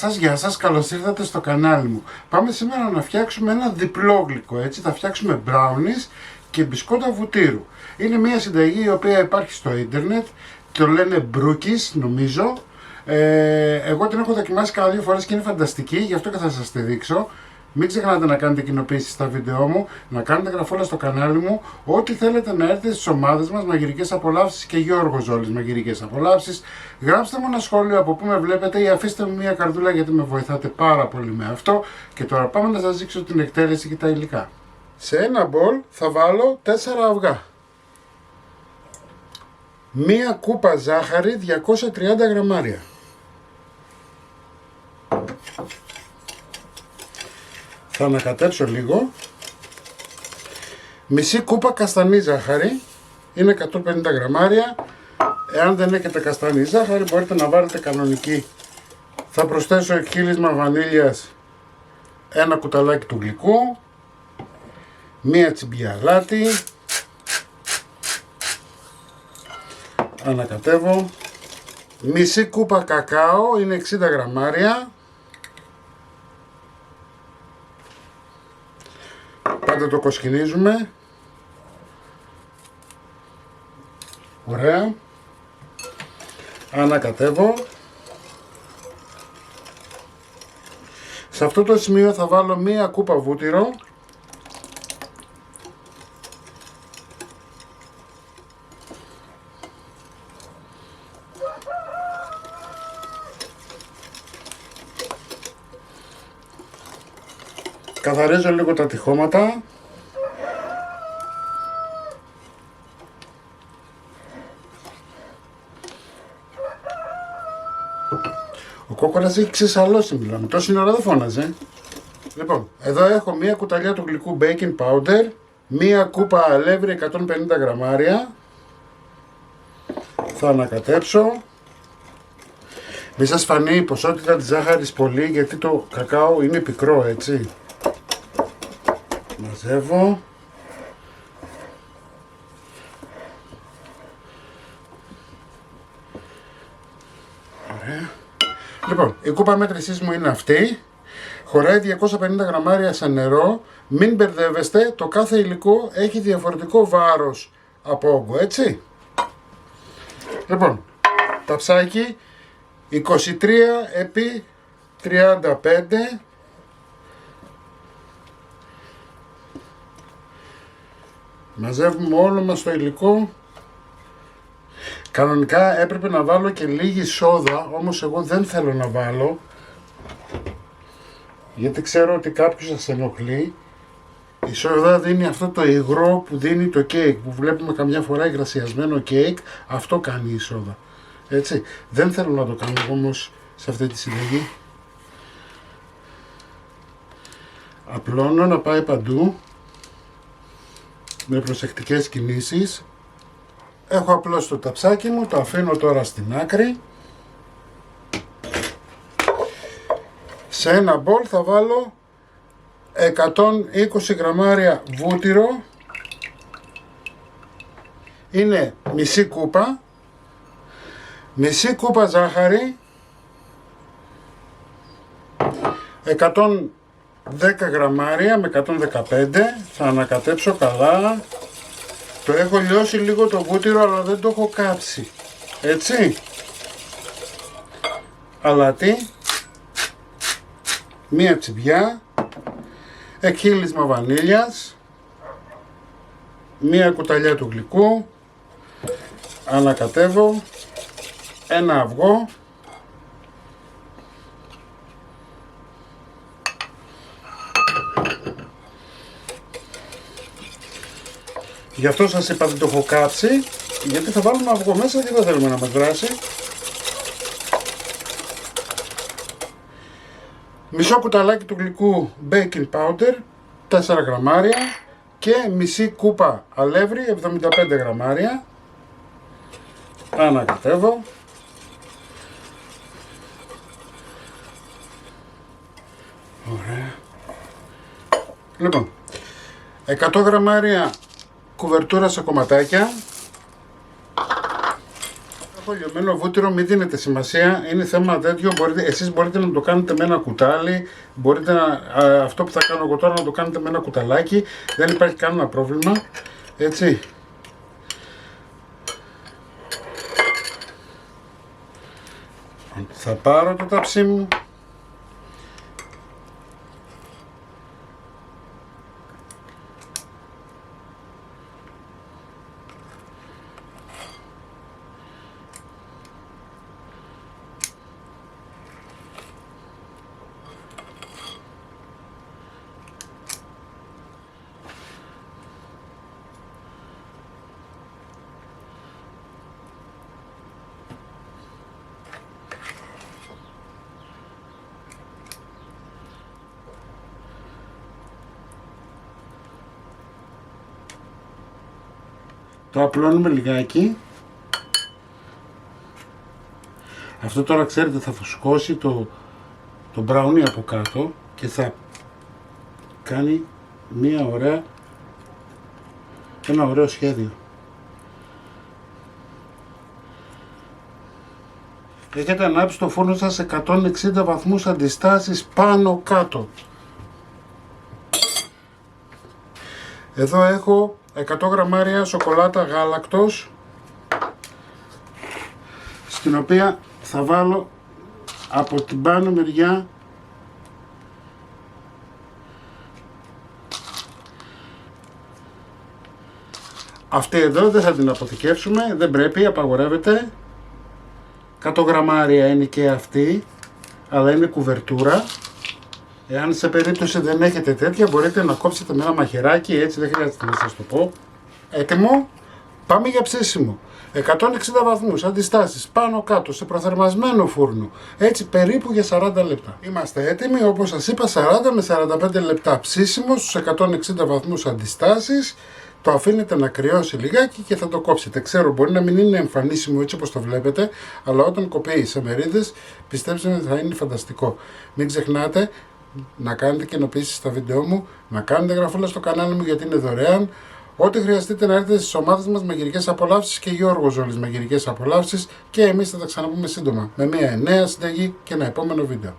γεια σας, καλώς ήρθατε στο κανάλι μου. Πάμε σήμερα να φτιάξουμε ένα διπλό γλυκό, έτσι. Θα φτιάξουμε brownies και μπισκότα βουτύρου. Είναι μια συνταγή η οποία υπάρχει στο ίντερνετ, το λένε μπρούκις νομίζω. Εγώ την έχω δοκιμάσει κάνα 2 φορές και είναι φανταστική, γι' αυτό και θα σας τη δείξω. Μην ξεχνάτε να κάνετε κοινοποίηση στα βίντεό μου, να κάνετε γραφόλα στο κανάλι μου, ό,τι θέλετε να έρθετε στις ομάδες μας, μαγειρικές απολαύσεις και Γιώργο Ζόλης μαγειρικές απολαύσεις. Γράψτε μου ένα σχόλιο από που με βλέπετε ή αφήστε μου μια καρδούλα γιατί με βοηθάτε πάρα πολύ με αυτό. Και τώρα πάμε να σας δείξω την εκτέλεση και τα υλικά. Σε ένα μπολ θα βάλω 4 αυγά. Μία κούπα ζάχαρη 230 γραμμάρια. Θα ανακατέψω λίγο. Μισή κούπα καστανή ζάχαρη, είναι 150 γραμμάρια. Εάν δεν έχετε καστανή ζάχαρη μπορείτε να βάλετε κανονική. Θα προσθέσω εκχύλισμα βανίλιας, ένα κουταλάκι του γλυκού, μία τσιμπιά αλάτι. Ανακατεύω. Μισή κούπα κακάο, είναι 60 γραμμάρια. Πάντα το κοσκινίζουμε. Ωραία. Ανακατεύω. Σε αυτό το σημείο θα βάλω μία κούπα βούτυρο. Καθαρίζω λίγο τα τυχώματα. Ο κόκορας έχει ξεσαλώσει, μιλάμε. Τόση ώρα δεν φώναζε. Λοιπόν, εδώ έχω μία κουταλιά του γλυκού baking powder, μία κούπα αλεύρι 150 γραμμάρια. Θα ανακατέψω. Μην σας φανεί η ποσότητα της ζάχαρης πολύ, γιατί το κακάο είναι πικρό, έτσι. Μαζεύω. Ωραία. Λοιπόν, η κούπα μέτρησής μου είναι αυτή. Χωράει 250 γραμμάρια σε νερό. Μην μπερδεύεστε, το κάθε υλικό έχει διαφορετικό βάρος από όγκο, έτσι. Λοιπόν, ταψάκι 23 επί 35. Μαζεύουμε όλο μας το υλικό. Κανονικά έπρεπε να βάλω και λίγη σόδα, όμως εγώ δεν θέλω να βάλω, γιατί ξέρω ότι κάποιος σας ενοχλεί. Η σόδα δίνει αυτό το υγρό που δίνει το κέικ, που βλέπουμε καμιά φορά υγρασιασμένο κέικ, αυτό κάνει η σόδα. Έτσι, δεν θέλω να το κάνω όμως σε αυτή τη συνταγή. Απλώνω να πάει παντού με προσεκτικές κινήσεις. Έχω απλώς το ταψάκι μου, το αφήνω τώρα στην άκρη. Σε ένα μπολ θα βάλω 120 γραμμάρια βούτυρο, είναι μισή κούπα, μισή κούπα ζάχαρη, 110 γραμμάρια με 115, θα ανακατέψω καλά. Το έχω λιώσει λίγο το βούτυρο αλλά δεν το έχω κάψει, έτσι. Αλάτι, μία τσιμπιά, εκχύλισμα βανίλιας, μία κουταλιά του γλυκού, ανακατεύω, ένα αυγό, γι' αυτό σας είπα ότι το έχω κάψει, γιατί θα βάλουμε αυγό μέσα και δεν θέλουμε να μας βράσει. Μισό κουταλάκι του γλυκού baking powder, 4 γραμμάρια και μισή κούπα αλεύρι, 75 γραμμάρια. Ανακατεύω. Ωραία. Λοιπόν, 100 γραμμάρια κουβερτούρα σε κομματάκια. Έχω λιωμένο βούτυρο, μην δίνετε σημασία, είναι θέμα τέτοιο, εσείς μπορείτε να το κάνετε με ένα κουτάλι, μπορείτε αυτό που θα κάνω εγώ τώρα να το κάνετε με ένα κουταλάκι, δεν υπάρχει κανένα πρόβλημα, έτσι. Θα πάρω το ταψί μου. Το απλώνουμε λιγάκι. Αυτό τώρα ξέρετε θα φουσκώσει το μπραουνί από κάτω και θα κάνει ένα ωραίο σχέδιο. Έχετε ανάψει το φούρνο σας σε 160 βαθμούς αντιστάσεις πάνω κάτω. Εδώ έχω 100 γραμμάρια σοκολάτα γάλακτος, στην οποία θα βάλω από την πάνω μεριά αυτή εδώ, δεν θα την αποθηκεύσουμε, δεν πρέπει, απαγορεύεται. 100 γραμμάρια είναι και αυτή, αλλά είναι κουβερτούρα. Εάν σε περίπτωση δεν έχετε τέτοια, μπορείτε να κόψετε με ένα μαχαιράκι, έτσι δεν χρειάζεται να σας το πω. Έτοιμο, πάμε για ψήσιμο. 160 βαθμούς, αντιστάσεις, πάνω κάτω, σε προθερμασμένο φούρνο, έτσι περίπου για 40 λεπτά. Είμαστε έτοιμοι, όπως σας είπα, 40 με 45 λεπτά ψήσιμο στους 160 βαθμούς αντιστάσεις. Το αφήνετε να κρυώσει λιγάκι και θα το κόψετε. Ξέρω, μπορεί να μην είναι εμφανίσιμο έτσι όπως το βλέπετε, αλλά όταν κοπεί σε μερίδες, πιστέψτε με, θα είναι φανταστικό. Μην ξεχνάτε να κάνετε κοινοποιήσεις στα βίντεο μου, να κάνετε γραφούλα στο κανάλι μου γιατί είναι δωρεάν. Ό,τι χρειαστείτε να έρθετε στις ομάδες μας Μαγειρικές Απολαύσεις και Γιώργος Ζόλης Μαγειρικές Απολαύσεις, και εμείς θα τα ξαναπούμε σύντομα με μια νέα συνταγή και ένα επόμενο βίντεο.